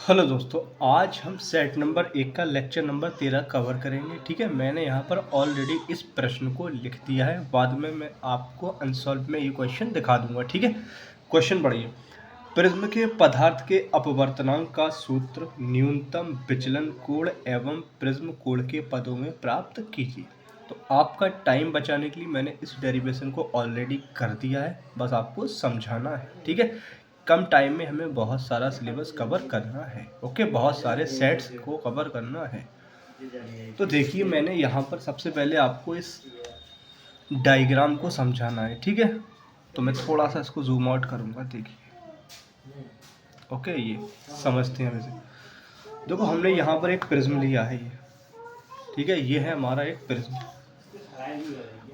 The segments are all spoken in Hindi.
हेलो दोस्तों, आज हम सेट नंबर 1 का लेक्चर नंबर 13 कवर करेंगे। ठीक है, मैंने यहाँ पर ऑलरेडी इस प्रश्न को लिख दिया है। बाद में मैं आपको अनसॉल्व में ये क्वेश्चन दिखा दूंगा। ठीक है, क्वेश्चन पढ़िए। प्रिज्म के पदार्थ के अपवर्तनांक का सूत्र न्यूनतम विचलन कोण एवं प्रिज्म कोण के पदों में प्राप्त कीजिए। तो आपका टाइम बचाने के लिए मैंने इस डेरिवेशन को ऑलरेडी कर दिया है, बस आपको समझाना है। ठीक है, कम टाइम में हमें बहुत सारा सिलेबस कवर करना है। ओके, बहुत सारे सेट्स को कवर करना है। तो देखिए, मैंने यहाँ पर सबसे पहले आपको इस डायग्राम को समझाना है। ठीक है, तो मैं थोड़ा सा इसको जूम आउट करूँगा। देखिए, ओके, ये समझते हैं। वैसे देखो, हमने यहाँ पर एक प्रिज्म लिया है ये। ठीक है, ये है हमारा एक प्रिज्म।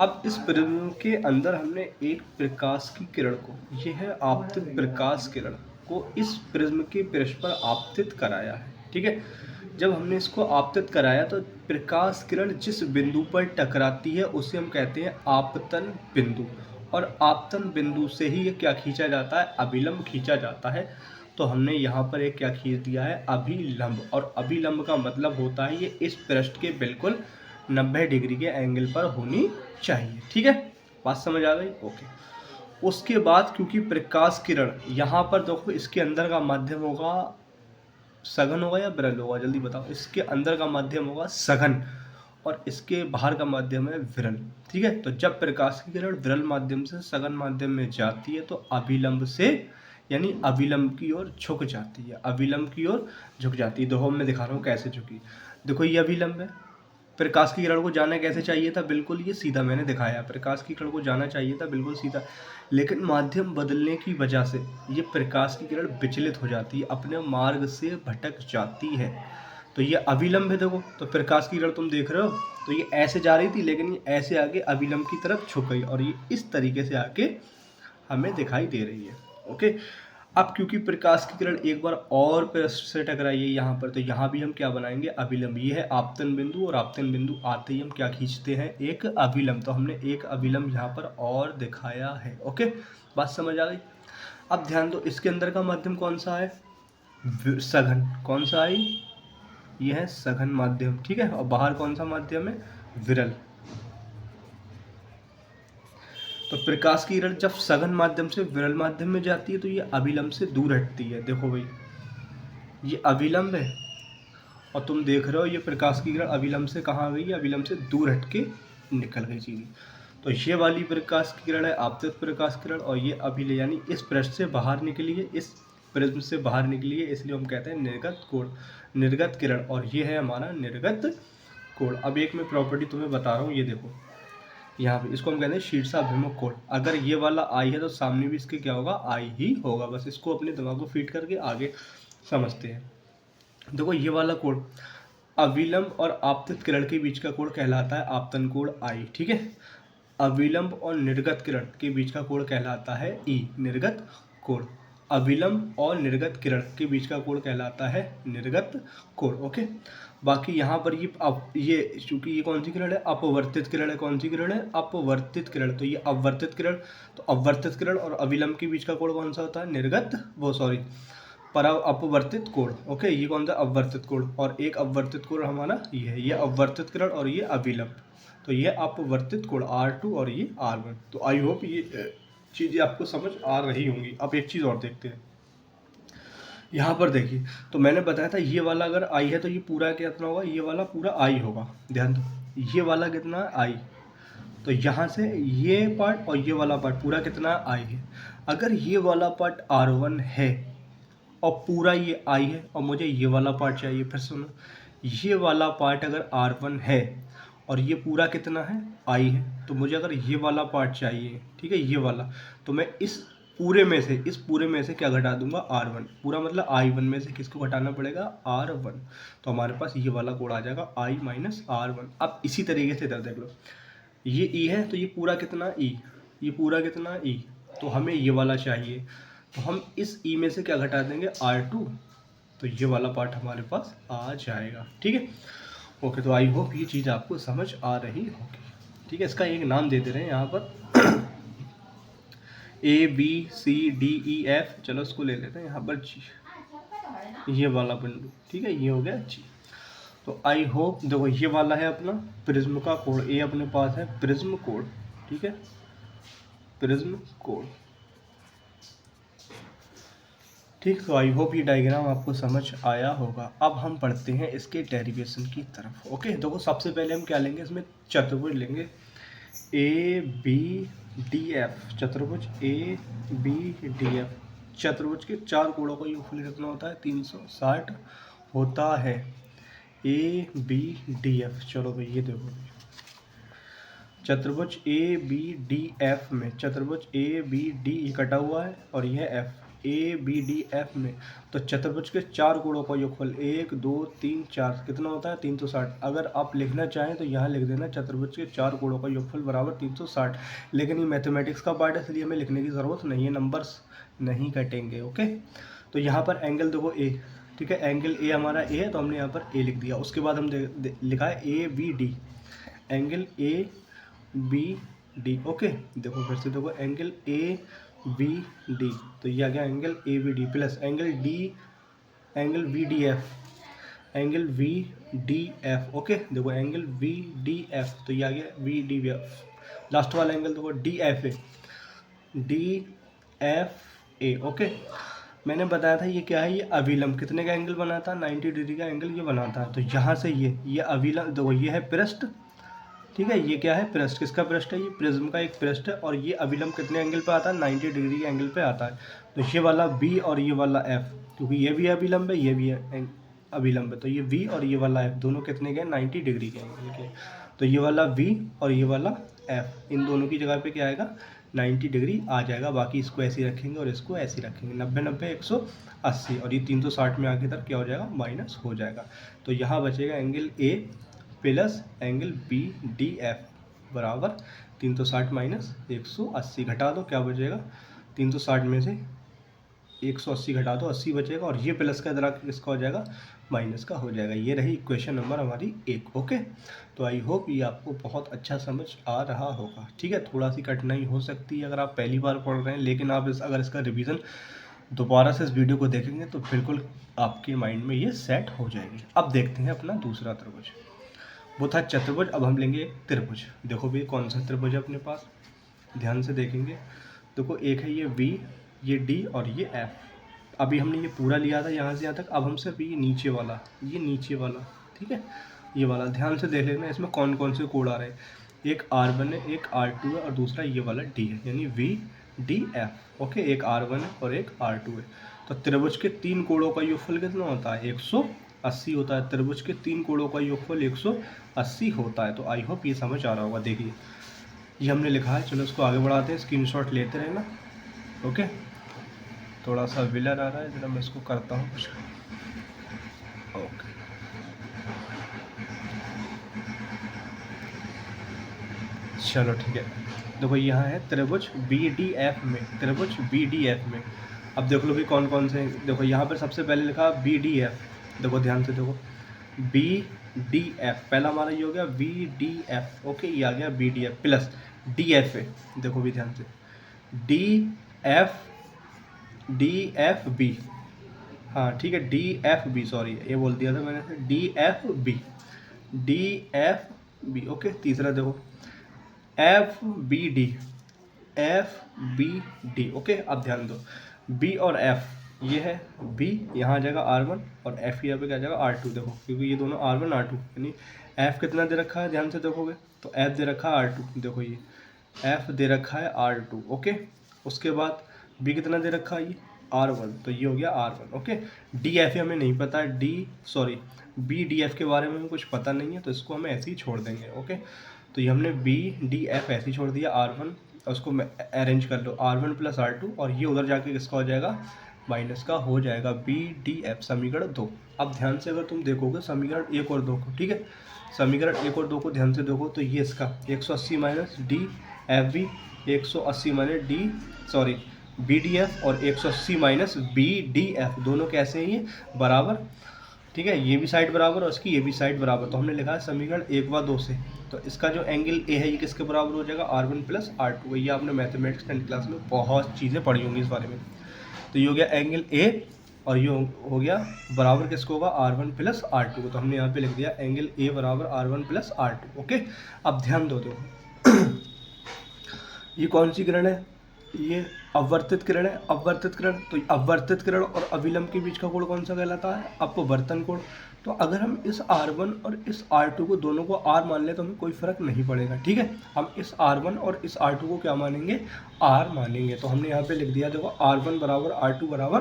अब इस प्रिज्म के अंदर हमने एक प्रकाश की किरण को, ये है आपतित प्रकाश किरण को, इस प्रिज्म के पृष्ठ पर आपतित कराया है। ठीक है, जब हमने इसको आपतित कराया तो प्रकाश किरण जिस बिंदु पर टकराती है उसे हम कहते हैं आपतन बिंदु, और आपतन बिंदु से ही ये क्या खींचा जाता है, अभिलंब खींचा जाता है। तो हमने यहाँ पर एक क्या खींच दिया है, अभिलंब। और अभिलंब का मतलब होता है ये इस पृष्ठ के बिल्कुल 90 डिग्री के एंगल पर होनी चाहिए। ठीक है, बात समझ आ गई? ओके। उसके बाद क्योंकि प्रकाश किरण यहाँ पर देखो, इसके अंदर का माध्यम होगा सघन होगा या विरल होगा, जल्दी बताओ। इसके अंदर का माध्यम होगा सघन और इसके बाहर का माध्यम है विरल। ठीक है, तो जब प्रकाश की किरण विरल माध्यम से सघन माध्यम में जाती है तो अभिलंब से, यानी अभिलंब की ओर झुक जाती है। अभिलंब की ओर झुक जाती है। देखो, मैं दिखा रहा हूँ कैसे झुकी। देखो, ये अभिलंब है। प्रकाश की किरण को जाना कैसे चाहिए था, बिल्कुल ये सीधा मैंने दिखाया। प्रकाश की किरण को जाना चाहिए था बिल्कुल सीधा, लेकिन माध्यम बदलने की वजह से ये प्रकाश की किरण विचलित हो जाती है, अपने मार्ग से भटक जाती है। तो ये अभिलंब है। देखो, तो प्रकाश की किरण तुम देख रहे हो, तो ये ऐसे जा रही थी, लेकिन ये ऐसे आगे अभिलंब की तरफ झुक गई और ये इस तरीके से आके हमें दिखाई दे रही है। ओके, अब क्योंकि प्रकाश की किरण एक बार और पृष्ठ से टकराई है यहाँ पर, तो यहाँ भी हम क्या बनाएंगे, अभिलंब। ये है आपतन बिंदु, और आपतन बिंदु आते ही हम क्या खींचते हैं, एक अभिलंब। तो हमने एक अभिलंब यहाँ पर और दिखाया है। ओके, बात समझ आ गई? अब ध्यान दो, इसके अंदर का माध्यम कौन सा है, सघन। कौन सा है, ये है सघन माध्यम। ठीक है, और बाहर कौन सा माध्यम है, विरल। तो प्रकाश की किरण जब सघन माध्यम से विरल माध्यम में जाती है तो ये अभिलंब से दूर हटती है। देखो भाई, ये अभिलंब है और तुम देख रहे हो ये प्रकाश की किरण अभिलंब से कहाँ गई, अभिलंब से दूर हटके निकल गई सीधी। तो ये वाली प्रकाश की किरण है आपतित प्रकाश किरण, और ये अभिलंब यानी इस पृष्ठ से बाहर निकली है, इस प्रिज्म से बाहर निकली है, इसलिए हम कहते हैं निर्गत कोण, निर्गत किरण। और ये है हमारा निर्गत कोण। अब एक मैं प्रॉपर्टी तुम्हें बता रहा हूँ, ये देखो यहाँ पे, इसको हम कहते हैं शीर्षाभिमुख कोण। अगर ये वाला आई है तो सामने भी इसके क्या होगा, आई ही होगा। बस इसको अपने दिमाग को फीड करके आगे समझते हैं। देखो, ये वाला कोण अविलंब और आपतित किरण के बीच का कोण कहलाता है आपतन कोण आई। ठीक है, अविलंब और निर्गत किरण के बीच का कोण कहलाता है ई, निर्गत कोण। अविलंब और निर्गत किरण के बीच का कोण कहलाता है निर्गत कोण। ओके, बाकी यहाँ पर ये चूंकि ये कौन सी किरण है, अपवर्तित किरण है। कौन सी किरण है, अपवर्तित किरण। तो ये अपवर्तित किरण, तो अपवर्तित किरण और अविलंब के बीच का कोण कौन सा होता है, निर्गत, वो सॉरी अपवर्तित कोण। ओके, ये कौन सा, अपवर्तित कोण। और एक अपवर्तित कोण हमारा ये है, ये अपवर्तित किरण और ये अविलंब। तो ये अपवर्तित कोण R2 और ये R1। तो आई होप ये चीज़ें आपको समझ आ रही होंगी। अब एक चीज़ और देखते हैं। यहाँ पर देखिए, तो मैंने बताया था ये वाला अगर आई है तो ये पूरा कितना होगा, ये वाला पूरा आई होगा। ध्यान दो, ये वाला कितना है, आई। तो यहाँ से ये पार्ट और ये वाला पार्ट पूरा कितना आई है। अगर ये वाला पार्ट R1 है और पूरा ये आई है और मुझे ये वाला पार्ट चाहिए, फिर सुनो, ये वाला पार्ट अगर R1 है और ये पूरा कितना है, आई है, तो मुझे अगर ये वाला पार्ट चाहिए, ठीक है, ये वाला, तो मैं इस पूरे में से क्या घटा दूंगा, R1। पूरा मतलब I1 में से किसको घटाना पड़ेगा, R1। तो हमारे पास ये वाला कोड आ जाएगा I माइनस R1। अब इसी तरीके से इधर देख लो, ये E है तो ये पूरा कितना E, ये पूरा कितना E, तो हमें ये वाला चाहिए, तो हम इस E में से क्या घटा देंगे, R2। तो ये वाला पार्ट हमारे पास आ जाएगा। ठीक है, ओके। तो आई होप ये चीज़ आपको समझ आ रही होगी। ठीक है, इसका एक नाम दे दे रहे हैं यहाँ पर A B C D E F, चलो इसको ले लेते हैं यहाँ पर G। ये वाला बिंदु, ठीक है, ये हो गया जी। तो आई होप, देखो ये वाला है अपना प्रिज्म का कोण, ये अपने पास है प्रिज्म कोण, ठीक है, प्रिज्म कोण, ठीक। तो आई होप ये डायग्राम आपको समझ आया होगा। अब हम पढ़ते हैं इसके डेरिवेशन की तरफ। ओके, देखो सबसे पहले हम क्या लेंगे, इसमें चतुर्भुज लेंगे ए बी डी एफ, चतुर्भुज ए बी डी एफ, चतुर्भुज के चार कोणों का योगफल कितना होता है, 360 होता है। ए बी डी एफ, चलो भाई ये देखो, चतुर्भुज ए बी डी एफ में, चतुर्भुज ए बी डी कटा हुआ है और यह F, A B D F में, तो चतुर्भुज के चार कोणों का योगफल 1 2 3 4 कितना होता है, 360। अगर आप लिखना चाहें तो यहाँ लिख देना चतुर्भुज के चार कोणों का योगफल बराबर 360, लेकिन ये मैथमेटिक्स का पार्ट है इसलिए हमें लिखने की ज़रूरत नहीं है, नंबर्स नहीं कटेंगे। ओके, तो यहाँ पर एंगल देखो ए, ठीक है, एंगल ए हमारा ए है तो हमने यहाँ पर ए लिख दिया। उसके बाद हम लिखा है A B D, angle A B D. Okay, देखो फिर से देखो, एंगल ए बी डी, तो ये आ गया angle A B D plus angle D, angle V D F, angle V D F. Okay, देखो एंगल वी डी एफ, तो ये आ गया वी डी एफ। लास्ट वाला एंगल देखो D F A, D F A. Okay, मैंने बताया था ये क्या है, ये अभिलंब कितने का एंगल बनाता है, 90 डिग्री का एंगल ये बनाता है। तो यहाँ से ये अभिलंब देखो, ये है पृष्ठ, ठीक है, ये क्या है पृष्ठ, किसका पृष्ठ है, ये प्रिज्म का एक पृष्ठ है, और ये अभिलंब कितने एंगल पे आता है, 90 डिग्री के एंगल पे आता है। तो ये वाला बी और ये वाला एफ, क्योंकि ये भी अभिलंब है ये भी है अभिलंब है, तो ये वी और ये वाला एफ दोनों कितने के, 90 डिग्री के एंगल के। तो ये वाला वी और ये वाला एफ, इन दोनों की जगह पे क्या आएगा, 90 डिग्री आ जाएगा। बाकी इसको ऐसे ही रखेंगे और इसको ऐसे ही रखेंगे, 90 90 180, और ये 360 में आगे तक क्या हो जाएगा, माइनस हो जाएगा। तो यहाँ बचेगा angle A plus angle B D F बराबर 360 माइनस 180, घटा दो क्या बचेगा, 360 में से 180 घटा दो 80 बचेगा, और ये प्लस का इधर इसका हो जाएगा माइनस का हो जाएगा। ये रही इक्वेशन नंबर हमारी 1। ओके, तो आई होप ये आपको बहुत अच्छा समझ आ रहा होगा। ठीक है, थोड़ा सी कठिनाई हो सकती है अगर आप पहली बार पढ़ रहे हैं, लेकिन आप अगर इसका रिवीजन दोबारा से इस वीडियो को देखेंगे तो बिल्कुल आपके माइंड में ये सेट हो जाएगी। अब देखते हैं अपना दूसरा त्रिभुज, वो था चतुर्भुज, अब हम लेंगे एक त्रिभुज। देखो भैया कौन सा त्रिभुज है अपने पास, ध्यान से देखेंगे। देखो एक है ये V, ये D और ये F। अभी हमने ये पूरा लिया था यहाँ से यहाँ तक, अब हम सिर्फ ये नीचे वाला, ठीक है, ये वाला ध्यान से देख लेना, इसमें कौन कौन से कोड आ रहे हैं। एक R1 है, एक R2 है और दूसरा ये वाला D है, यानी VDF। ओके, एक R1 है और एक R2 है। तो त्रिभुज के तीन कोणों का योगफल कितना होता है, 180 होता है। त्रिभुज के तीन कोणों का योगफल 180 होता है। तो आई होप ये समझ आ रहा होगा। देखिए ये हमने लिखा है, चलो इसको आगे बढ़ाते हैं, स्क्रीनशॉट लेते रहना। ओके, थोड़ा सा विलर आ रहा है, जरा मैं इसको करता हूँ कुछ। ओके, चलो ठीक है। देखो यहाँ है त्रिभुज BDF में, त्रिभुज BDF में अब देख लो भी कौन कौन से। देखो यहाँ पर सबसे पहले लिखा BDF, देखो ध्यान से देखो, BDF पहला हमारा ये हो गया VDF। ओके, ये आ गया BDF प्लस DFA। देखो भी ध्यान से, DFB, हाँ ठीक है, DFB, सॉरी ये बोल दिया था मैंने, DFB। ओके, तीसरा देखो FBD। ओके, अब ध्यान दो, B और F, ये है B, यहाँ आ जाएगा R1 और F यहाँ पे क्या आ जाएगा R2। देखो क्योंकि ये दोनों R1 R2, यानी F कितना दे रखा है, ध्यान से देखोगे तो F दे रखा है R2। देखो ये F दे रखा है R2। ओके, उसके बाद B कितना दे रखा है, ये R1, तो ये हो गया R1। ओके, DF हमें नहीं पता है, BDF के बारे में हमें कुछ पता नहीं है, तो इसको हमें ऐसे ही छोड़ देंगे। ओके, तो ये हमने BDF ऐसे ही छोड़ दिया, R1, और उसको अरेंज कर लो, R1 प्लस R2, और ये उधर जाके किसका हो जाएगा, माइनस का हो जाएगा, BDF समीकरण 2। अब ध्यान से अगर तुम देखोगे समीकरण 1 और 2 को, ठीक है, समीकरण 1 और 2 को ध्यान से देखो तो ये इसका 180 माइनस DFB, 180 माइनस BDF और 180 माइनस BDF, दोनों कैसे हैं ये बराबर, ठीक है, ये भी साइड बराबर और इसकी ये भी साइड बराबर। तो हमने लिखा है समीकरण 1 व 2 से, तो इसका जो एंगल ए है ये किसके बराबर हो जाएगा, R1 प्लस R2। ये आपने मैथमेटिक्स 10th क्लास में बहुत चीज़ें पढ़ी होंगी इस बारे में। तो ये हो गया एंगल ए और ये हो गया बराबर किसको होगा, R1 प्लस R2। तो हमने यहाँ पे लिख दिया एंगल ए बराबर R1 प्लस R2। ओके, अब ध्यान दो, देखो ये कौन सी किरण है, ये अपवर्तित किरण है। अपवर्तित किरण, तो अपवर्तित किरण और अभिलंब के बीच का कोण कौन सा कहलाता है, अपवर्तन कोण। तो अगर हम इस R1 और इस R2 को दोनों को R मान लें तो हमें कोई फर्क नहीं पड़ेगा, ठीक है। हम इस R1 और इस R2 को क्या मानेंगे, R मानेंगे। तो हमने यहाँ पे लिख दिया, देखो R1 बराबर R2 बराबर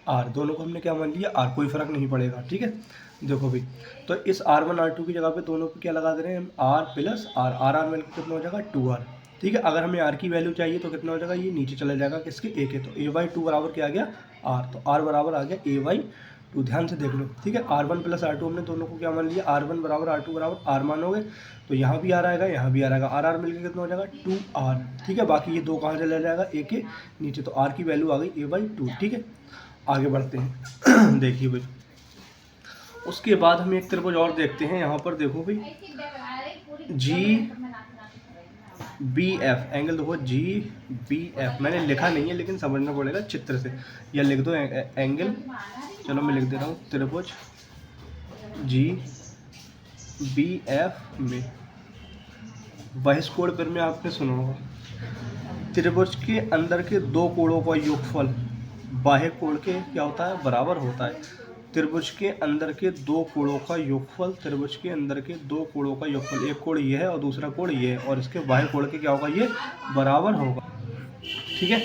R, दोनों को हमने क्या मान लिया, R, कोई फर्क नहीं पड़ेगा, ठीक है। देखो भाई, तो इस R1 R2 की जगह पे दोनों को क्या लगा दे रहे हैं हम, R प्लस R, R मिलकर कितना हो जाएगा 2R, ठीक है। अगर हमें R की वैल्यू चाहिए तो कितना हो जाएगा, ये नीचे चला जाएगा किसके, A के। तो A/2 बराबर क्या आ गया, R। तो R बराबर आ गया A/2। ध्यान से देख लो, ठीक है। R1 प्लस R2 हमने दोनों को क्या मान लिया, R1 बराबर R2 बराबर R मानोगे तो यहाँ भी R आएगा, यहाँ भी R आएगा। R मिलकर कितना हो जाएगा 2R, ठीक है। बाकी ये दो कहाँ चला जाएगा, A के नीचे। तो R की वैल्यू आ गई A/2, ठीक है। आगे बढ़ते हैं देखिए भाई, उसके बाद हम एक त्रिभुज और देखते हैं। यहाँ पर देखो भाई, GBF एंगल, देखो GBF मैंने लिखा नहीं है लेकिन समझना पड़ेगा चित्र से, या लिख दो एंगल। चलो मैं लिख दे रहा हूँ, त्रिभुज GBF में बहिष्कोण पर में आपने सुना होगा, त्रिभुज के अंदर के दो कोणों का योगफल बाह्य कोण के क्या होता है, बराबर होता है। त्रिभुज के अंदर के दो कोणों का योगफल, त्रिभुज के अंदर के दो कोणों का योगफल, एक कोण ये है और दूसरा कोण ये है, और इसके बाह्य कोण के क्या होगा, ये बराबर होगा, ठीक है।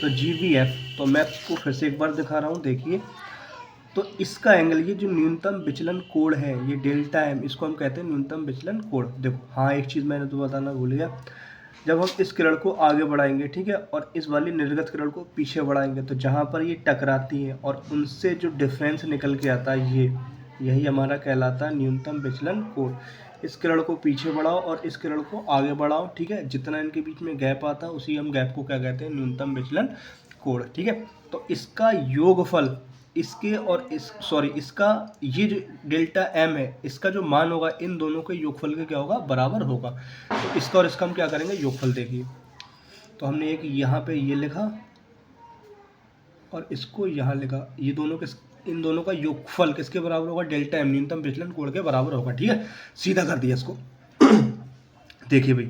तो GBF, तो मैं आपको फिर से एक बार दिखा रहा हूँ, देखिए। तो इसका एंगल, ये जो न्यूनतम विचलन कोण है, ये डेल्टा M, इसको हम कहते हैं न्यूनतम विचलन कोण। देखो हाँ, एक चीज़ मैंने तो बताना भूल गया, जब हम इस किरण को आगे बढ़ाएंगे, ठीक है, और इस वाली निर्गत किरण को पीछे बढ़ाएंगे, तो जहाँ पर ये टकराती है और उनसे जो डिफरेंस निकल के आता है, ये यही हमारा कहलाता है न्यूनतम विचलन कोण। इस किरण को पीछे बढ़ाओ और इस किरण को आगे बढ़ाओ, ठीक है, जितना इनके बीच में गैप आता है उसी हम गैप को क्या कहते हैं, न्यूनतम विचलन कोण, ठीक है। तो इसका योगफल इसके और इसका ये जो डेल्टा M है, इसका जो मान होगा इन दोनों के योगफल के क्या होगा, बराबर होगा। तो इसका और इसका हम क्या करेंगे, योगफल। देखिए, तो हमने एक यहाँ पे ये लिखा और इसको यहाँ लिखा, ये दोनों इन दोनों का योगफल किसके बराबर होगा, डेल्टा M, न्यूनतम विचलन कोण के बराबर होगा, ठीक है। सीधा कर दिया इसको देखिए भाई,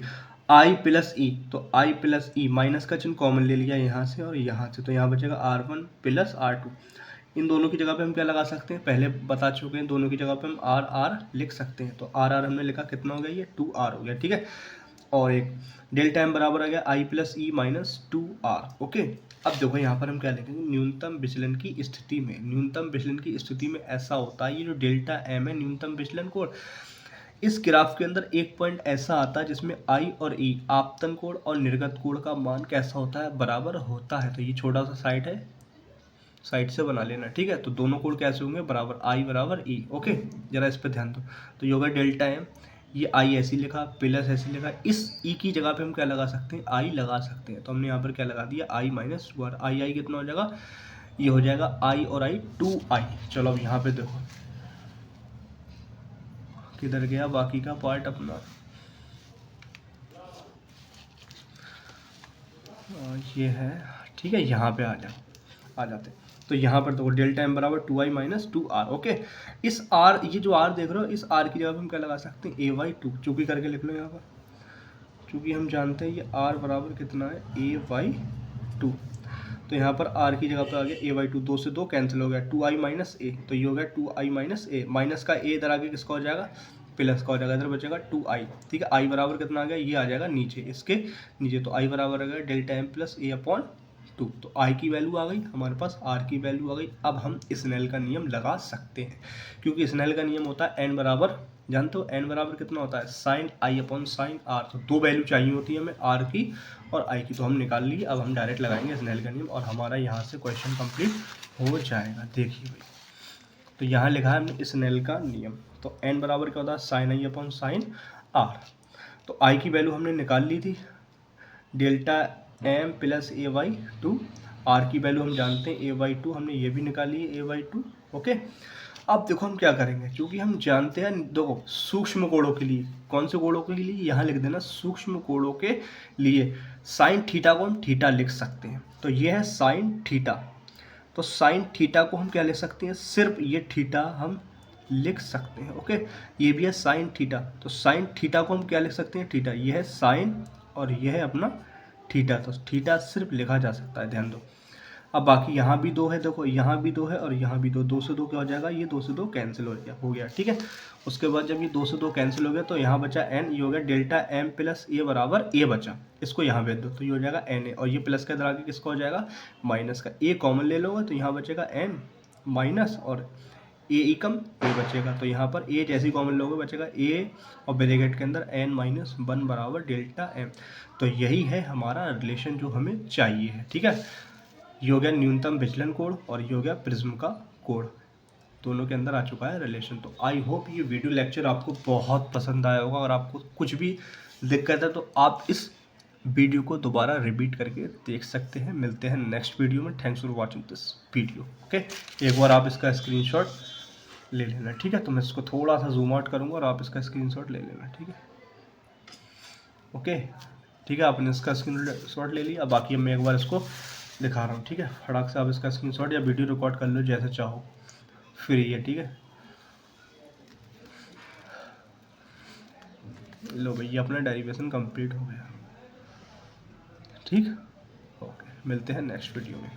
I प्लस E, तो I प्लस E, माइनस का चिन्ह कॉमन ले लिया यहाँ से और यहाँ से, तो यहाँ बचेगा R1 प्लस R2। इन दोनों की जगह पे हम क्या लगा सकते हैं, पहले बता चुके हैं, दोनों की जगह पे हम R लिख सकते हैं। तो R हमने लिखा, कितना हो गया, ये 2R हो गया, ठीक है। और एक डेल्टा M बराबर आ गया I plus E minus 2R, okay. अब देखो यहाँ पर हम क्या लिखेंगे, न्यूनतम विचलन की स्थिति में, न्यूनतम विचलन की स्थिति में ऐसा होता है, ये जो डेल्टा M है न्यूनतम विचलन कोण, इस ग्राफ के अंदर एक पॉइंट ऐसा आता है जिसमें I और E, आपतन कोण और निर्गत कोण का मान कैसा होता है, बराबर होता है। तो ये छोटा सा साइड है, साइड से बना लेना, ठीक है। तो दोनों कोण कैसे होंगे, बराबर, I बराबर E, ओके। जरा इस पर ध्यान दो। तो ये होगा डेल्टा M, ये I ऐसे लिखा, प्लस ऐसे लिखा, इस E की जगह पे हम क्या लगा सकते हैं, I लगा सकते हैं। तो हमने यहाँ पर क्या लगा दिया, I माइनस 2R, I कितना हो जाएगा, ये हो जाएगा I और I 2I। चलो अब यहाँ पे देखो किधर गया बाकी का पार्ट अपना, ये है, ठीक है। यहाँ पे आ जाते। तो यहाँ पर देखो डेल्टा M बराबर 2I माइनस 2R, ओके। इस R, ये जो R देख रहे हो, इस R की जगह हम क्या लगा सकते हैं, A/2, चूंकि करके लिख लो यहाँ पर, चूंकि हम जानते हैं ये R बराबर कितना है, A/2। तो यहाँ पर R की जगह पर आ गया A/2, 2 से 2 कैंसिल हो गया, 2I माइनस A, तो ये हो गया 2I माइनस A, माइनस का A इधर आगे किसका हो जाएगा, प्लस का हो जाएगा, इधर बचेगा 2I, ठीक है। I बराबर कितना आ गया, ये आ जाएगा नीचे, इसके नीचे। तो I बराबर आ गया डेल्टा M प्लस A/2। तो I की वैल्यू आ गई हमारे पास, R की वैल्यू आ गई। अब हम स्नेल का नियम लगा सकते हैं, क्योंकि स्नेल का नियम होता है N बराबर, जानते हो N बराबर कितना होता है, sine I upon sine R। तो दो वैल्यू चाहिए होती है हमें, R की और I की, तो हम निकाल लिए। अब हम डायरेक्ट लगाएंगे स्नेल का नियम और हमारा यहाँ से क्वेश्चन कंप्लीट हो जाएगा। देखिए भाई, तो यहाँ लिखा है हमने स्नेल का नियम। तो N बराबर क्या होता है, sine I upon sine R। तो I की वैल्यू हमने निकाल ली थी, delta M plus A/2। R की वैल्यू हम जानते हैं A/2, हमने ये भी निकाली है A/2, ओके। अब देखो हम क्या करेंगे, क्योंकि हम जानते हैं, देखो सूक्ष्म कोणों के लिए, कौन से कोणों के लिए, यहाँ लिख देना, सूक्ष्म कोणों के लिए साइन थीटा को हम थीटा लिख सकते हैं। तो ये है साइन थीटा, तो साइन थीटा को हम क्या लिख सकते हैं, सिर्फ ये थीटा हम लिख सकते हैं। ओके, ये भी है साइन थीटा, तो साइन थीटा को हम क्या लिख सकते हैं, थीटा, ये है साइन और ये है अपना थीटा, तो थीटा सिर्फ लिखा जा सकता है, ध्यान दो। अब बाकी यहाँ भी 2 है, देखो यहाँ भी 2 है और यहाँ भी 2, 2 से 2 क्या हो जाएगा, ये 2 से 2 कैंसिल हो गया, ठीक है। उसके बाद जब ये 2 से 2 कैंसिल हो गया तो यहाँ बचा n, ये हो गया डेल्टा m प्लस ए बराबर a बचा, इसको यहाँ भेज दो तो ये हो जाएगा na, और ये प्लस के इधर आगे किसका हो जाएगा, माइनस का, a कॉमन ले लोगे तो यहाँ बचेगा n माइनस और ए एकम ए बचेगा, तो यहाँ पर a जैसी कॉमन लोगे बचेगा a और ब्रैकेट के अंदर n माइनस 1 बराबर डेल्टा m। तो यही है हमारा रिलेशन जो हमें चाहिए है, ठीक है। ये हो गया न्यूनतम विचलन कोण और ये हो गया प्रिज्म का कोण, दोनों के अंदर आ चुका है रिलेशन। तो आई होप ये वीडियो लेक्चर आपको बहुत पसंद आया होगा, और आपको कुछ भी दिक्कत है तो आप इस वीडियो को दोबारा रिपीट करके देख सकते हैं। मिलते हैं नेक्स्ट वीडियो में। Thanks for watching this video. Okay, एक बार आप इसका स्क्रीनशॉट ले लेना, ठीक है। तो मैं इसको थोड़ा सा जूम आउट करूँगा और आप इसका स्क्रीनशॉट ले लेना, ठीक है। ओके, ठीक है, आपने इसका स्क्रीनशॉट ले लिया। बाकी मैं एक बार इसको दिखा रहा हूँ, ठीक है। फटाक से आप इसका स्क्रीनशॉट या वीडियो रिकॉर्ड कर लो, जैसे चाहो, फ्री है, ठीक है। लो भाई, ये अपना डेरिवेशन कंप्लीट हो गया, ठीक। ओके, मिलते हैं नेक्स्ट वीडियो में।